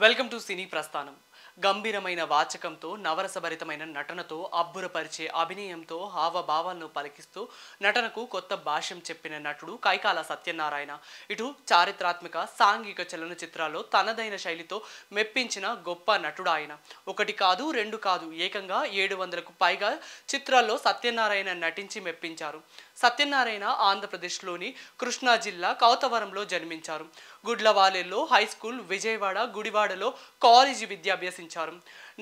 Welcome to సినీ ప్రస్థానం. గంభీరమైన వాచకంతో నవరసభరితమైన నటనతో అబ్బురపరిచే అభినయంతో హావభావాలను పలికిస్తూ నటనకు కొత్త భాష్యం చెప్పిన నటుడు కైకాల సత్యనారాయణ. ఇటు చారిత్రాత్మక సాంఘిక చలనచిత్రాల్లో తనదైన శైలితో మెప్పించిన గొప్ప నటుడు ఆయన. ఒకటి కాదు రెండు కాదు ఏకంగా 700కు పైగా చిత్రాల్లో సత్యనారాయణ నటించి మెప్పించారు. సత్యనారాయణ ఆంధ్రప్రదేశ్లోని కృష్ణా జిల్లా కౌతవరంలో జన్మించారు. గుడ్లవాలెల్లో హై స్కూల్, విజయవాడ, గుడివాడలో కాలేజీ విద్య అభ్యసించారు.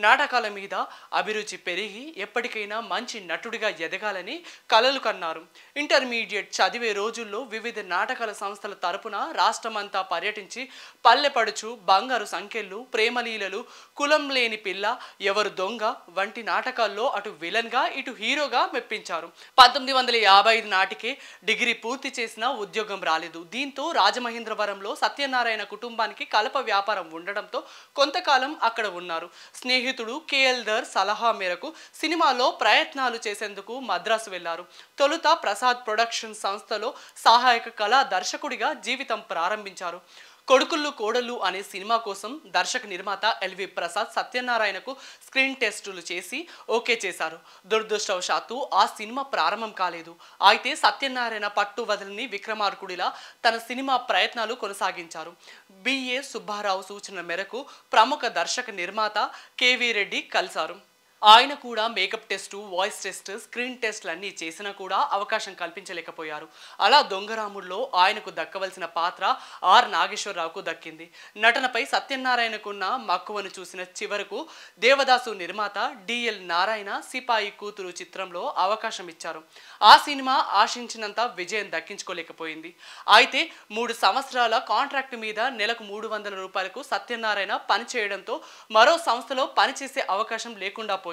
నాటకాల మీద అభిరుచి పెరిగి ఎప్పటికైనా మంచి నటుడిగా ఎదగాలని కలలు కన్నారు. ఇంటర్మీడియట్ చదివే రోజుల్లో వివిధ నాటకాల సంస్థల తరపున రాష్ట్రమంతా పర్యటించి పల్లెపడుచు, బంగారు సంఖ్యలు, ప్రేమలీలలు, కులం లేని పిల్ల, ఎవరు దొంగ వంటి నాటకాల్లో అటు విలన్గా ఇటు హీరోగా మెప్పించారు. 1955 నాటికే డిగ్రీ పూర్తి చేసిన ఉద్యోగం రాలేదు. దీంతో రాజమహేంద్రవరంలో సత్యనారాయణ కుటుంబానికి కలప వ్యాపారం ఉండడంతో కొంతకాలం అక్కడ ఉన్నారు. స్నేహితుడు కేఎల్ దర్ సలహా మేరకు సినిమాలో ప్రయత్నాలు చేసేందుకు మద్రాసు వెళ్లారు. తొలుత ప్రసాద్ ప్రొడక్షన్ సంస్థలో సహాయక కళా దర్శకుడిగా జీవితం ప్రారంభించారు. కొడుకుళ్ళు కోడళ్ళు అనే సినిమా కోసం దర్శక నిర్మాత ఎల్వి ప్రసాద్ సత్యనారాయణకు స్క్రీన్ టెస్టులు చేసి ఓకే చేశారు. దురదృష్టవశాత్తు ఆ సినిమా ప్రారంభం కాలేదు. అయితే సత్యనారాయణ పట్టు వదలని విక్రమార్కుడిలా తన సినిమా ప్రయత్నాలు కొనసాగించారు. బిఏ సుబ్బారావు సూచన మేరకు ప్రముఖ దర్శక నిర్మాత కేవీ రెడ్డి కలిశారు. ఆయన కూడా makeup test, voice test, screen టెస్ట్లు అన్నీ చేసినా కూడా అవకాశం కల్పించలేకపోయారు. అలా దొంగరాముడిలో ఆయనకు దక్కవలసిన పాత్ర ఆర్ నాగేశ్వరరావుకు దక్కింది. నటనపై సత్యనారాయణకున్న మక్కువను చూసిన చివరకు దేవదాసు నిర్మాత డిఎల్ నారాయణ సిపాయి కూతురు చిత్రంలో అవకాశం ఇచ్చారు. ఆ సినిమా ఆశించినంత విజయం దక్కించుకోలేకపోయింది. అయితే 3 సంవత్సరాల కాంట్రాక్ట్ మీద నెలకు 300 రూపాయలకు సత్యనారాయణ పనిచేయడంతో మరో సంస్థలో పనిచేసే అవకాశం లేకుండా పోయింది.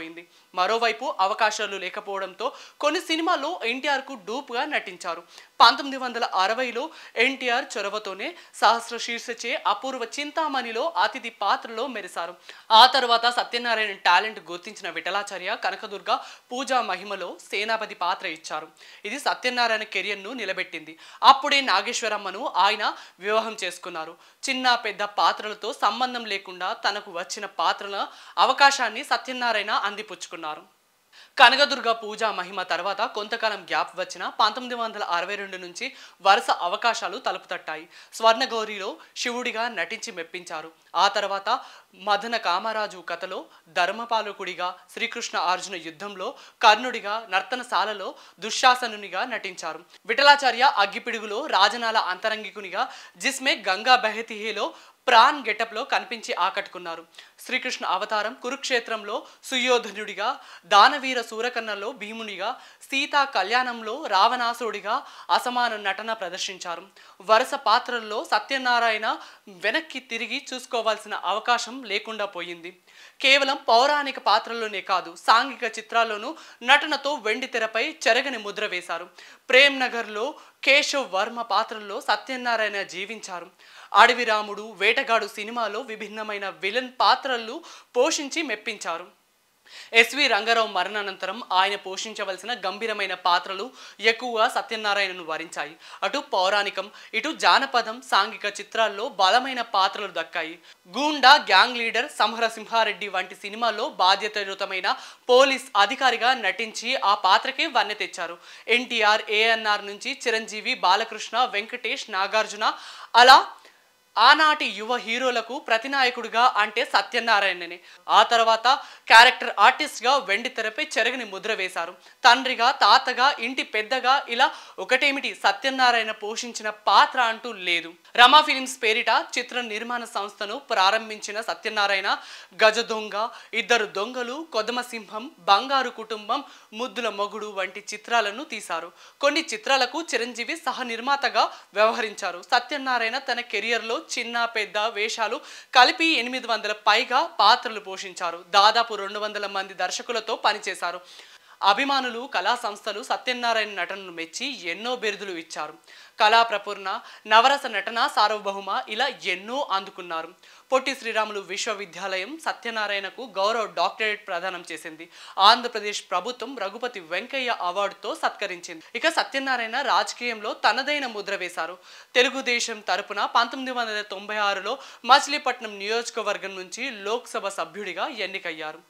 మరోవైపు అవకాశాలు లేకపోవడంతో కొన్ని సినిమాల్లో ఎన్టీఆర్కు డూప్గా నటించారు. 1960లో ఎన్టీఆర్ చొరవతోనే సహస్ర శీర్షచే అపూర్వ చింతామణిలో అతిథి పాత్రలో మెరిశారు. ఆ తర్వాత సత్యనారాయణ టాలెంట్ గుర్తించిన విఠలాచార్య కనకదుర్గ పూజా మహిమలో సేనాపతి పాత్ర ఇచ్చారు. ఇది సత్యనారాయణ కెరియర్ను నిలబెట్టింది. అప్పుడే నాగేశ్వరమ్మను ఆయన వివాహం చేసుకున్నారు. చిన్న పెద్ద పాత్రలతో సంబంధం లేకుండా తనకు వచ్చిన పాత్రల అవకాశాన్ని సత్యనారాయణ అందిపుచ్చుకున్నారు. కనకదుర్గ పూజా మహిమ తర్వాత కొంతకాలం గ్యాప్ వచ్చిన 1962 నుంచి వరుస అవకాశాలు తలుపు తట్టాయి. స్వర్ణగౌరిలో శివుడిగా నటించి మెప్పించారు. ఆ తర్వాత మదన కామరాజు కథలో ధర్మపాలకుడిగా, శ్రీకృష్ణ అర్జున యుద్ధంలో కర్ణుడిగా, నర్తనశాలలో దుశ్శాసనునిగా నటించారు. విఠలాచార్య అగ్గిపిడుగులో రాజనాల అంతరంగికునిగా, జిస్మే గంగా బెహతిహేలో ప్రాణ్ గెటప్లో కనిపించి ఆకట్టుకున్నారు. శ్రీకృష్ణ అవతారం కురుక్షేత్రంలో సుయోధనుడిగా, దానవీర సూరకర్ణలో భీమునిగా, సీతా కళ్యాణంలో రావణాసురుడిగా అసమాన నటన ప్రదర్శించారు. వరుస పాత్రల్లో సత్యనారాయణ వెనక్కి తిరిగి చూసుకోవాల్సిన అవకాశం లేకుండా పోయింది. కేవలం పౌరాణిక పాత్రల్లోనే కాదు, సాంఘిక చిత్రాల్లోనూ నటనతో వెండి తెరపై చెరగని ముద్ర వేశారు. ప్రేమ్ నగర్లో కేశవ్ వర్మ పాత్రల్లో సత్యనారాయణ జీవించారు. అడవి రాముడు, వేటగాడు సినిమాలో విభిన్నమైన విలన్ పాత్రలు పోషించి మెప్పించారు. ఎస్వి రంగారావు మరణానంతరం ఆయన పోషించవలసిన గంభీరమైన పాత్రలు ఎక్కువగా సత్యనారాయణను వరించాయి. అటు పౌరాణికం, ఇటు జానపదం, సాంఘిక చిత్రాల్లో బలమైన పాత్రలు దక్కాయి. గూండా, గ్యాంగ్ లీడర్, సంహర సింహారెడ్డి వంటి సినిమాల్లో బాధ్యతాయుతమైన పోలీస్ అధికారిగా నటించి ఆ పాత్రకే వన్నె తెచ్చారు. ఎన్టీఆర్, ఏఎన్ఆర్ నుంచి చిరంజీవి, బాలకృష్ణ, వెంకటేష్, నాగార్జున అలా ఆనాటి యువ హీరోలకు ప్రతినాయకుడిగా అంటే సత్యనారాయణనే. ఆ తర్వాత క్యారెక్టర్ ఆర్టిస్ట్గా వెండి తెరపై చెరగని ముద్ర వేశారు. తండ్రిగా, తాతగా, ఇంటి పెద్దగా ఇలా ఒకటేమిటి సత్యనారాయణ పోషించిన పాత్ర అంటూ లేదు. రమా ఫిలిమ్స్ పేరిట చిత్ర నిర్మాణ సంస్థను ప్రారంభించిన సత్యనారాయణ గజ దొంగ, ఇద్దరు దొంగలు, కొదమసింహం, బంగారు కుటుంబం, ముద్దుల మొగుడు వంటి చిత్రాలను తీశారు. కొన్ని చిత్రాలకు చిరంజీవి సహ నిర్మాతగా వ్యవహరించారు. సత్యనారాయణ తన కెరియర్లో చిన్న పెద్ద వేషాలు కలిపి 800 పైగా పాత్రలు పోషించారు. దాదాపు 200 మంది దర్శకులతో పనిచేశారు. అభిమానులు, కళా సంస్థలు సత్యనారాయణ నటనను మెచ్చి ఎన్నో బిరుదులు ఇచ్చారు. కళా ప్రపూర్ణ, నవరస నటన సార్వభౌమ ఇలా ఎన్నో అందుకున్నారు. పొట్టి శ్రీరాములు విశ్వవిద్యాలయం సత్యనారాయణకు గౌరవ డాక్టరేట్ ప్రదానం చేసింది. ఆంధ్రప్రదేశ్ ప్రభుత్వం రఘుపతి వెంకయ్య అవార్డుతో సత్కరించింది. ఇక సత్యనారాయణ రాజకీయంలో తనదైన ముద్ర వేశారు. తెలుగుదేశం తరపున 1996లో మచిలీపట్నం నియోజకవర్గం నుంచి లోక్సభ సభ్యుడిగా ఎన్నికయ్యారు.